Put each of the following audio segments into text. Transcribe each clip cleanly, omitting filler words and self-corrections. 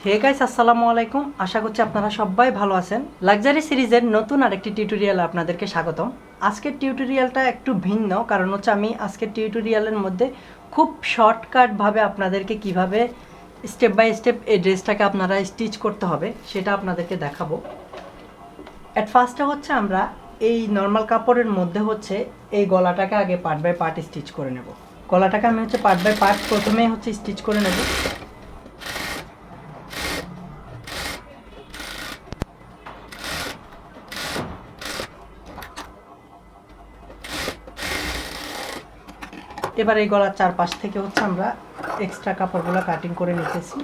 Hey guys, আসসালামু আলাইকুম। আশা করছি আপনারা সবাই ভালো আছেন। লাক্সারি সিরিজের নতুন আরেকটি টিউটোরিয়ালে আপনাদেরকে স্বাগতম। আজকের টিউটোরিয়ালটা একটু ভিন্ন, কারণ হচ্ছে আমি আজকের টিউটোরিয়ালের মধ্যে খুব শর্টকাটভাবে আপনাদেরকে কিভাবে স্টেপ বাই স্টেপ এই ড্রেসটাকে আপনারা স্টিচ করতে হবে সেটা আপনাদেরকে দেখাবো। অ্যাট ফার্স্টে হচ্ছে আমরা এই নর্মাল কাপড়ের মধ্যে হচ্ছে এই গলাটাকে আগে পার্ট বাই পার্ট স্টিচ করে নেব। গলাটাকে আমি হচ্ছে পার্ট বাই পার্ট প্রথমেই হচ্ছে স্টিচ করে নেব। এবার এই গলার চারপাশ থেকে হচ্ছে আমরা এক্সট্রা কাপড়গুলো কাটিং করে নিতেছি।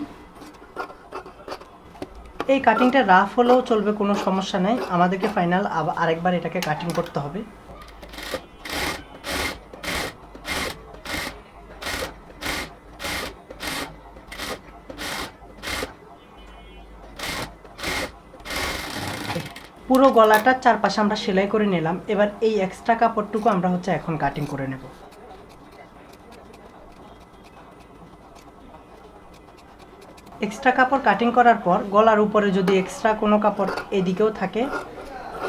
এই কাটিংটা রাফ হলেও চলবে, কোনো সমস্যা নেই। আমাদেরকে ফাইনাল আরেকবার এটাকে কাটিং করতে হবে। পুরো গলাটার চারপাশে আমরা সেলাই করে নিলাম। এবার এই এক্সট্রা কাপড়টুকু আমরা হচ্ছে এখন কাটিং করে নেব। এক্সট্রা কাপড় কাটিং করার পর গলার উপরে যদি এক্সট্রা কোনো কাপড় এদিকেও থাকে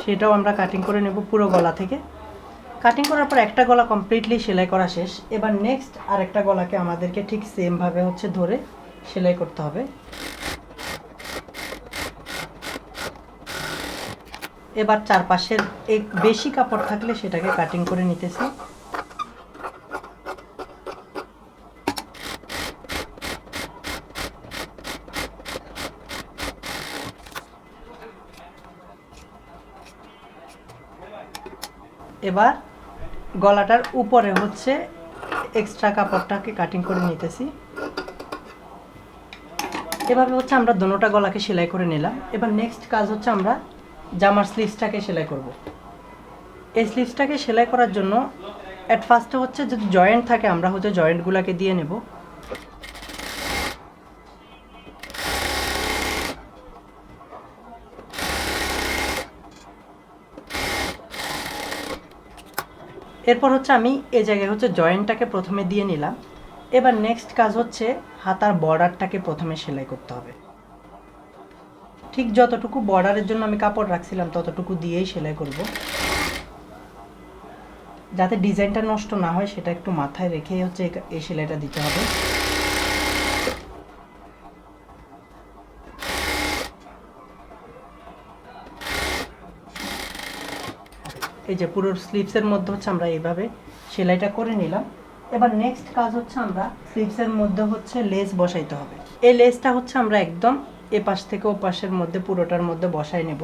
সেটাও আমরা কাটিং করে নেব পুরো গলা থেকে। কাটিং করার পর একটা গলা কমপ্লিটলি সেলাই করা শেষ। এবার নেক্সট আরেকটা গলাকে আমাদেরকে ঠিক সেমভাবে হচ্ছে ধরে সেলাই করতে হবে। এবার চারপাশের এক বেশি কাপড় থাকলে সেটাকে কাটিং করে নিতেছি। এবার গলাটার উপরে হচ্ছে এক্সট্রা কাপড়টাকে কাটিং করে নিতেছি। এভাবে হচ্ছে আমরা দোনোটা গলাকে সেলাই করে নিলাম। এবার নেক্সট কাজ হচ্ছে আমরা জামার স্লিভসটাকে সেলাই করব। এই স্লিভসটাকে সেলাই করার জন্য অ্যাট ফার্স্টে হচ্ছে যদি জয়েন্ট থাকে আমরা হচ্ছে জয়েন্টগুলোকে দিয়ে নেব। এরপর হচ্ছে আমি এই জায়গায় হচ্ছে জয়েন্টটাকে প্রথমে দিয়ে নিলাম। এবার নেক্সট কাজ হচ্ছে হাতার বর্ডারটাকে প্রথমে সেলাই করতে হবে। ঠিক যতটুকু বর্ডারের জন্য আমি কাপড় রাখছিলাম ততটুকু দিয়েই সেলাই করব, যাতে ডিজাইনটা নষ্ট না হয় সেটা একটু মাথায় রেখেই হচ্ছে এই সেলাইটা দিতে হবে। এই যে পুরো স্লিভসের মধ্যে হচ্ছে আমরা এইভাবে সেলাইটা করে নিলাম। এবার নেক্সট কাজ হচ্ছে আমরা স্লিভসের মধ্যে হচ্ছে লেস বসাইতে হবে। এই লেসটা হচ্ছে আমরা একদম এ পাশ থেকে ও পাশের মধ্যে পুরোটার মধ্যে বসাই নেব।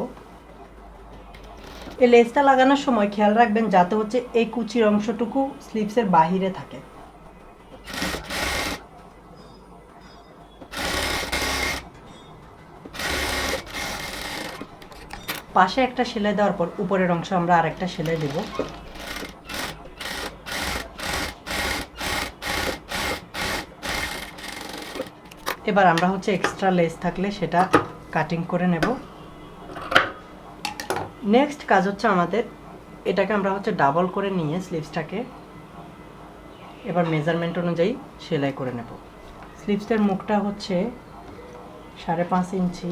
এই লেসটা লাগানোর সময় খেয়াল রাখবেন যাতে হচ্ছে এই কুচির অংশটুকু স্লিভসের বাহিরে থাকে। পাশে একটা সেলাই দেওয়ার পর উপরের অংশ আমরা আরেকটা সেলাই দেব। এবার আমরা হচ্ছে এক্সট্রা লেস থাকলে সেটা কাটিং করে নেব। নেক্সট কাজ হচ্ছে আমাদের এটাকে আমরা হচ্ছে ডাবল করে নিয়ে স্লিভসটাকে এবার মেজারমেন্ট অনুযায়ী সেলাই করে নেব। স্লিভসের মুখটা হচ্ছে 5.5 ইঞ্চি।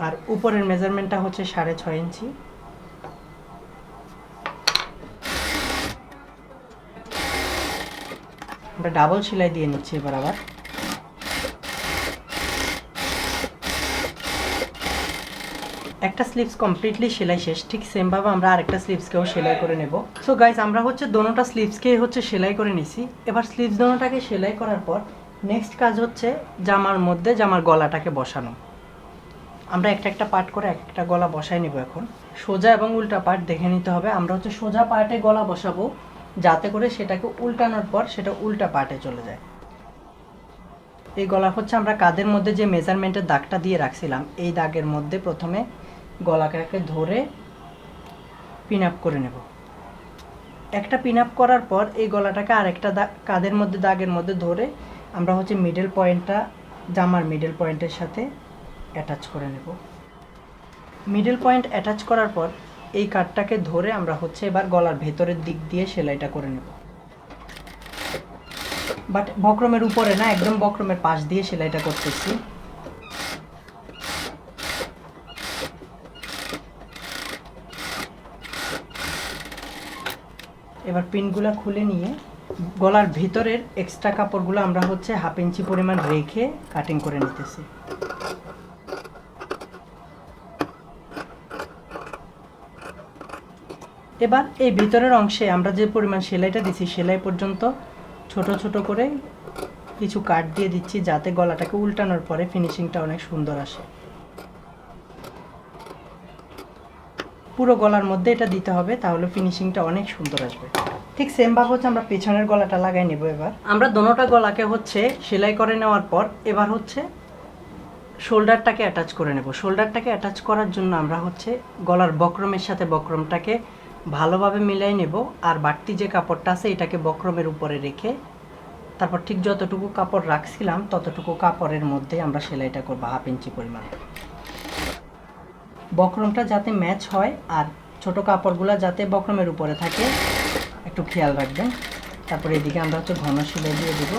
আর উপরের মেজারমেন্টটা হচ্ছে 6.5 ইঞ্চি। আমরা ডাবল সেলাই দিয়ে নিচ্ছি। এবার আবার একটা স্লিভস কমপ্লিটলি সেলাই শেষ। ঠিক সেমভাবে আমরা আরেকটা স্লিভসকেও সেলাই করে নেব। সো গাইজ, আমরা হচ্ছে দোনোটা স্লিভসকেই হচ্ছে সেলাই করে নিছি। এবার স্লিভস দোনোটাকে সেলাই করার পর নেক্সট কাজ হচ্ছে জামার মধ্যে জামার গলাটাকে বসানো। আমরা একটা একটা পার্ট করে একটা গলা বসাই নেব। এখন সোজা এবং উল্টা পার্ট দেখে নিতে হবে। আমরা হচ্ছে সোজা পার্টে গলা বসাবো যাতে করে সেটাকে উল্টানোর পর সেটা উল্টা পার্টে চলে যায়। এই গলা হচ্ছে আমরা কাঁধের মধ্যে যে মেজারমেন্টের দাগটা দিয়ে রাখছিলাম এই দাগের মধ্যে প্রথমে গলাটাকে ধরে পিন আপ করে নেব। একটা পিন আপ করার পর এই গলাটাকে আরেকটা কাঁধের মধ্যে দাগের মধ্যে ধরে আমরা হচ্ছে মিডল পয়েন্টটা জামার মিডল পয়েন্টের সাথে অ্যাটাচ করে নেব। মিডল পয়েন্ট অ্যাটাচ করার পর এই কাটটাকে ধরে আমরা হচ্ছে এবার গলার ভেতরের দিক দিয়ে সেলাইটা করে নেব, বাট বক্রমের উপরে না, একদম বক্রমের পাশ দিয়ে সেলাইটা করতেছি। এবার পিনগুলো খুলে নিয়ে গলার ভিতরের এক্সট্রা কাপড়গুলো আমরা হচ্ছে 1/2 ইঞ্চি পরিমাণ রেখে কাটিং করে নিতেছি। এবার এই ভিতরের অংশে আমরা যে পরিমাণ সেলাইটা দিছি সেলাই পর্যন্ত ছোট ছোট করে কিছু কাট দিয়ে দিচ্ছি, যাতে গলাটাকে উল্টানোর পরে ফিনিশিংটা অনেক সুন্দর আসে। পুরো গলার মধ্যে এটা দিতে হবে, তাহলে ফিনিশিংটা অনেক সুন্দর আসবে। ঠিক সেম ভাবে হচ্ছে আমরা পেছনের গলাটা লাগাই নেব। এবার আমরা দোনোটা গলাকে হচ্ছে সেলাই করে নেওয়ার পর এবার হচ্ছে শোল্ডারটাকে অ্যাটাচ করে নেব। শোল্ডারটাকে অ্যাটাচ করার জন্য আমরা হচ্ছে গলার বক্রমের সাথে বক্রমটাকে ভালোভাবে মিলাই নেব, আর বাড়তি যে কাপড়টা আছে এটাকে বক্রমের উপরে রেখে তারপর ঠিক যতটুকু কাপড় রাখছিলাম ততটুকু কাপড়ের মধ্যে আমরা সেলাইটা করব 1/2 ইঞ্চি পরিমাণ। বক্রমটা যাতে ম্যাচ হয় আর ছোট কাপড়গুলো যাতে বক্রমের উপরে থাকে একটু খেয়াল রাখবেন। তারপরে এদিকে আমরা হচ্ছে ঘন সেলাই দিয়ে দেব।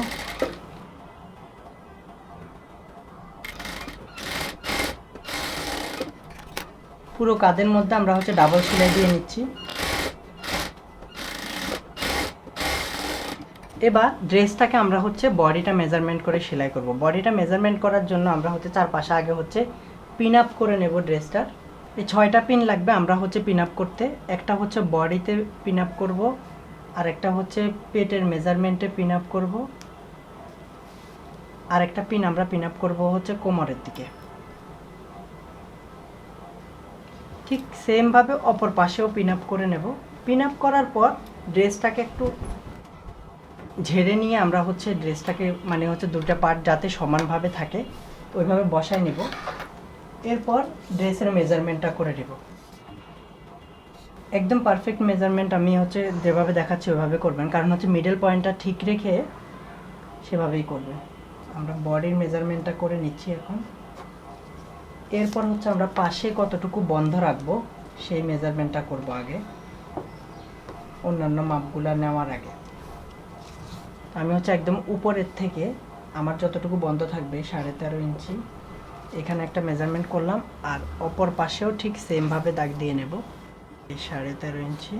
পুরো কাঁধের মধ্যে আমরা হচ্ছে ডাবল সেলাই দিয়ে নিচ্ছি। এবার ড্রেসটাকে আমরা হচ্ছে বডিটা মেজারমেন্ট করে সেলাই করব। বডিটা মেজারমেন্ট করার জন্য আমরা হচ্ছে চারপাশে আগে হচ্ছে পিন আপ করে নেব ড্রেসটার। এই 6টা পিন লাগবে আমরা হচ্ছে পিন আপ করতে। একটা হচ্ছে বডিতে পিন আপ করব, আর একটা হচ্ছে পেটের মেজারমেন্টে পিন আপ করব, আর একটা পিন আমরা পিন আপ করব হচ্ছে কোমরের দিকে। ঠিক সেম ভাবে অপর পাশেও পিন আপ করে নেব। পিন আপ করার পর ড্রেসটাকে একটু ঝেড়ে নিয়ে আমরা হচ্ছে ড্রেসটাকে মানে হচ্ছে দুটো পার্ট যাতে সমানভাবে থাকে ওইভাবে বসাই নেব। এরপর ড্রেসের মেজারমেন্টটা করে নেব। একদম পারফেক্ট মেজারমেন্ট আমি হচ্ছে যেভাবে দেখাচ্ছি ওইভাবে করবেন, কারণ হচ্ছে মিডল পয়েন্টটা ঠিক রেখে সেভাবেই করবেন। আমরা বডির মেজারমেন্টটা করে নিচ্ছি এখন। এরপর হচ্ছে আমরা পাশে কতটুকু বন্ধ রাখবো সেই মেজারমেন্টটা করব আগে, অন্যান্য মাপগুলো নেওয়ার আগে। আমি হচ্ছে একদম উপরের থেকে আমার যতটুকু বন্ধ থাকবে 13.5 ইঞ্চি এখানে একটা মেজারমেন্ট করলাম, আর অপর পাশেও ঠিক সেম ভাবে দাগ দিয়ে নেব এই 13.5 ইঞ্চি।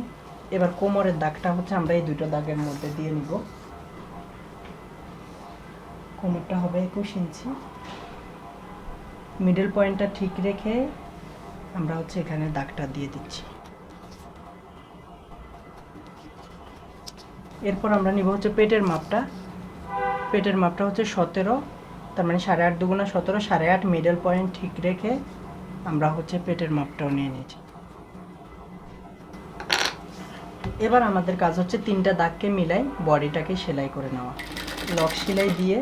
এবার কোমরের দাগটা হচ্ছে আমরা এই দুটো দাগের মধ্যে দিয়ে নিব। কোমরটা হবে 21 ইঞ্চি। মিডল পয়েন্টটা ঠিক রেখে আমরা হচ্ছে এখানে দাগটা দিয়ে দিচ্ছি। এরপর আমরা নিব হচ্ছে পেটের মাপটা। পেটের মাপটা হচ্ছে 17, তার মানে 8.5 দুগুণা 17, 8.5 মিডল পয়েন্ট ঠিক রেখে আমরা হচ্ছে পেটের মাপটাও নিয়ে নিয়েছি। এবার আমাদের কাজ হচ্ছে 3টা দাগকে মিলাই বডিটাকে সেলাই করে নেওয়া। লক সেলাই দিয়ে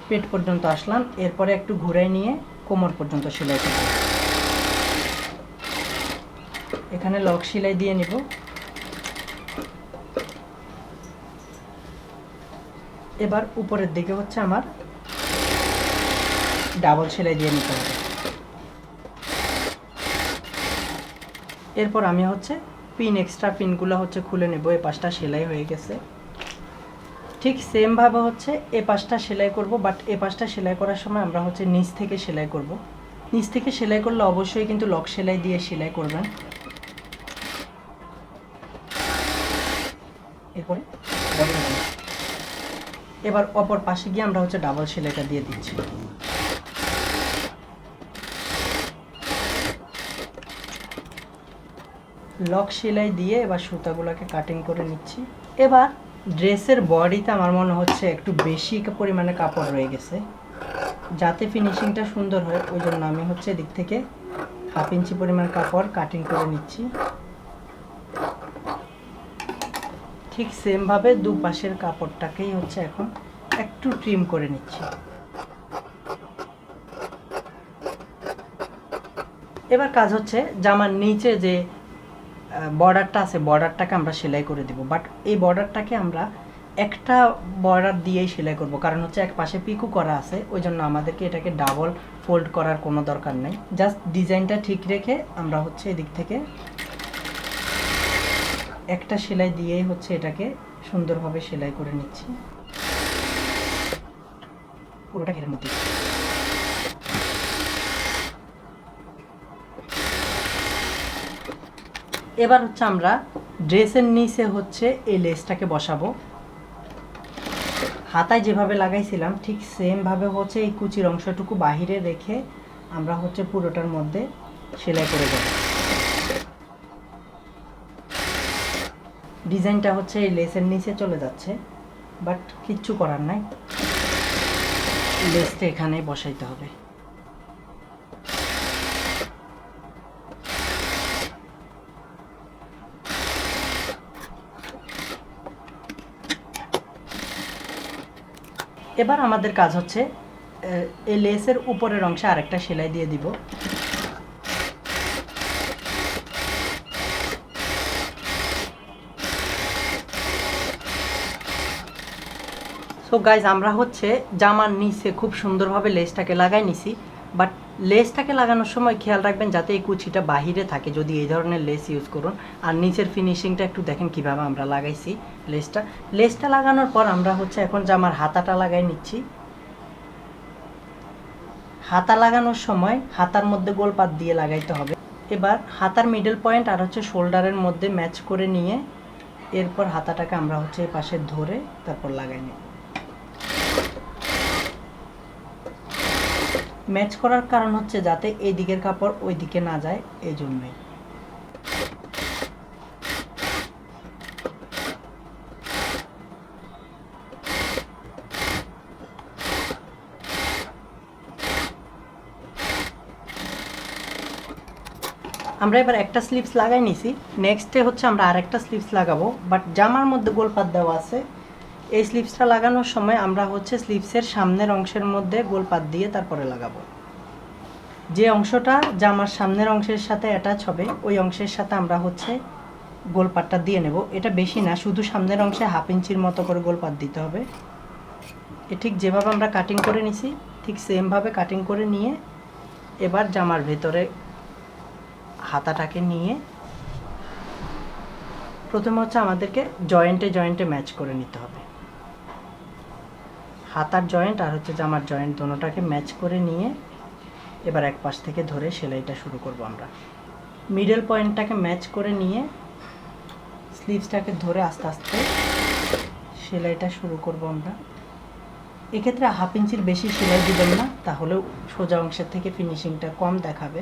পেট পর্যন্ত আসলাম, এরপরে একটু ঘুরাই নিয়ে কোমর পর্যন্ত সেলাই করব। এখানে লক সেলাই দিয়ে নিব। এবার উপরের দিকে হচ্ছে আমার ডাবল সেলাই দিয়ে নিতে হবে। এরপর আমি হচ্ছে পিন এক্সট্রা পিনগুলো হচ্ছে খুলে নেব। এই পাশটা সেলাই হয়ে গেছে। ঠিক সেম ভাবে হচ্ছে এই পাশটা সেলাই করব, বাট এই পাশটা সেলাই করার সময় আমরা হচ্ছে নিচ থেকে সেলাই করব। নিচ থেকে সেলাই করলে অবশ্যই কিন্তু লক সেলাই দিয়ে সেলাই করবেন। এরপরে এবার অপর পাশে গিয়ে আমরা হচ্ছে ডাবল সেলাইটা দিয়ে দিচ্ছি। লক সেলাই দিয়ে এবার সুতাগুলোকে কাটিং করে নিচ্ছি। এবার ড্রেসের বডিতে আমার মনে হচ্ছে একটু বেশি পরিমাণে কাপড় রয়ে গেছে, যাতে ফিনিশিংটা সুন্দর হয় ওই জন্য আমি হচ্ছে এদিক থেকে 1/2 ইঞ্চি পরিমাণ কাপড় কাটিং করে নিচ্ছি। ঠিক সেম ভাবে দুপাশের কাপড়টাকেই হচ্ছে এখন একটু ট্রিম করে নিচ্ছি। এবার কাজ হচ্ছে জামার নিচে যে বর্ডারটা আছে বর্ডারটাকে আমরা সেলাই করে দিব, বাট এই বর্ডারটাকে আমরা একটা বর্ডার দিয়েই সেলাই করব, কারণ হচ্ছে এক পাশে পিকু করা আছে ওই জন্য আমাদেরকে এটাকে ডাবল ফোল্ড করার কোনো দরকার নেই, জাস্ট ডিজাইনটা ঠিক রেখে আমরা হচ্ছে এদিক থেকে একটা সেলাই দিয়েই হচ্ছে এটাকে সুন্দরভাবে সেলাই করে নিচ্ছি পুরোটা ঘেরের মধ্যে। এবার হচ্ছে আমরা ড্রেসের নিচে হচ্ছে এই লেসটাকে বসাবো। হাতায় যেভাবে লাগাইছিলাম ঠিক সেম ভাবে হচ্ছে এই কুচির অংশটুকু বাহিরে রেখে আমরা হচ্ছে পুরোটার মধ্যে সেলাই করে দেব। ডিজাইনটা হচ্ছে এই লেসের নিচে চলে যাচ্ছে, বাট কিচ্ছু করার নাই, লেসটা এখানে বসাইতে হবে। এবার আমাদের কাজ হচ্ছে এই লেসের উপরের অংশে আরেকটা সেলাই দিয়ে দিব। সো গাইজ আমরা হচ্ছে জামার নিচে খুব সুন্দরভাবে লেসটাকে লাগাই নিছি, বাট লেসটাকে লাগানোর সময় খেয়াল রাখবেন যাতে এই কুচিটা বাহিরে থাকে যদি এই ধরনের লেস ইউজ করুন। আর নিচের ফিনিশিংটা একটু দেখেন কিভাবে আমরা লাগাইছি লেসটা লাগানোর পর আমরা হচ্ছে এখন জামার হাতাটা লাগাই নিচ্ছি। হাতা লাগানোর সময় হাতার মধ্যে গোলপাত দিয়ে লাগাইতে হবে। এবার হাতার মিডল পয়েন্ট আর হচ্ছে শোল্ডারের মধ্যে ম্যাচ করে নিয়ে এরপর হাতাটাকে আমরা হচ্ছে এই পাশে ধরে তারপর লাগাই নিই। ম্যাচ করার কারণ হচ্ছে যাতে এই দিকের কাপড় ওই দিকে না যায়, এই জন্যই। আমরা এবার একটা স্লিভস লাগাই নিছি, নেক্সটে হচ্ছে আমরা আরেকটা স্লিভস লাগাবো, বাট জামার মধ্যে গোলপাত দেওয়া আছে। এই স্লিভসটা লাগানোর সময় আমরা হচ্ছে স্লিভসের সামনের অংশের মধ্যে গোলপাত দিয়ে তারপরে লাগাবো। যে অংশটা জামার সামনের অংশের সাথে অ্যাটাচ হবে ওই অংশের সাথে আমরা হচ্ছে গোলপাতটা দিয়ে নেব। এটা বেশি না, শুধু সামনের অংশে 1/2 ইঞ্চির মতো করে গোলপাত দিতে হবে। ঠিক যেভাবে আমরা কাটিং করে নিছি ঠিক সেমভাবে কাটিং করে নিয়ে এবার জামার ভেতরে হাতাটাকে নিয়ে প্রথমে হচ্ছে আমাদেরকে জয়েন্টে ম্যাচ করে নিতে হবে। হাতার জয়েন্ট আর হচ্ছে জামার জয়েন্ট দুটোটাকে ম্যাচ করে নিয়ে এবার এক পাশ থেকে ধরে সেলাইটা শুরু করব। আমরা মিডল পয়েন্টটাকে ম্যাচ করে নিয়ে স্লিভসটাকে ধরে আস্তে আস্তে সেলাইটা শুরু করব আমরা। এক্ষেত্রে 1/2 ইঞ্চির বেশি সেলাই দিবেন না, তাহলে সোজা অংশের থেকে ফিনিশিংটা কম দেখাবে।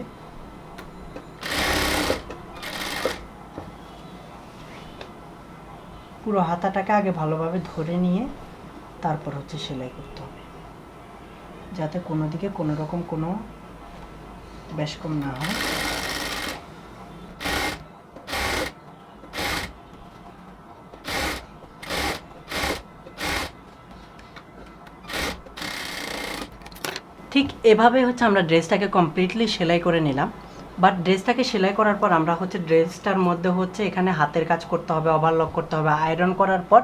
পুরো হাতাটাকে আগে ভালোভাবে ধরে নিয়ে তারপর হচ্ছে সেলাই করতে হবে, যাতে কোনো দিকে কোনো রকম কোনো বেশ কম না হয়। ঠিক এভাবে হচ্ছে আমরা ড্রেসটাকে কমপ্লিটলি সেলাই করে নিলাম। বাট ড্রেসটাকে সেলাই করার পর আমরা হচ্ছে ড্রেসটার মধ্যে হচ্ছে এখানে হাতের কাজ করতে হবে, ওভারলক করতে হবে। আয়রন করার পর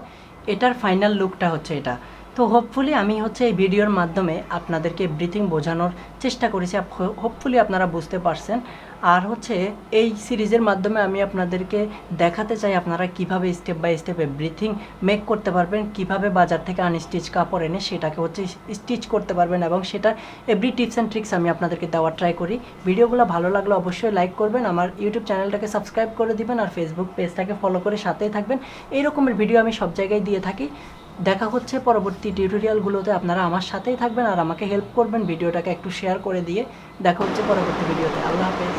এটার ফাইনাল লুকটা হচ্ছে এটা। তো হোপফুলি আমি হচ্ছে এই ভিডিওর মাধ্যমে আপনাদেরকে এভরিথিং বোঝানোর চেষ্টা করেছি, হোপফুলি আপনারা বুঝতে পারছেন। আর হচ্ছে এই সিরিজের মাধ্যমে আমি আপনাদেরকে দেখাতে চাই আপনারা কিভাবে step by step everything make করতে পারবেন, কিভাবে বাজার থেকে আনস্টিচ কাপড় এনে সেটাকে হচ্ছে স্টিচ করতে পারবেন, এবং সেটা এভরি টিপস অ্যান্ড ট্রিক্স আমি আপনাদেরকে দেওয়ার ট্রাই করি। ভিডিওগুলো ভালো লাগলে অবশ্যই লাইক করবেন, আমার ইউটিউব চ্যানেলটাকে সাবস্ক্রাইব করে দিবেন, আর ফেসবুক পেজটাকে ফলো করে সাথেই থাকবেন। এই রকমের ভিডিও আমি সব জায়গায় দিয়ে থাকি। দেখা হচ্ছে পরবর্তী টিউটোরিয়ালগুলোতে, আপনারা আমার সাথেই থাকবেন আর আমাকে হেল্প করবেন ভিডিওটাকে একটু শেয়ার করে দিয়ে। দেখা হচ্ছে পরবর্তী ভিডিওতে। আল্লাহ হাফেজ।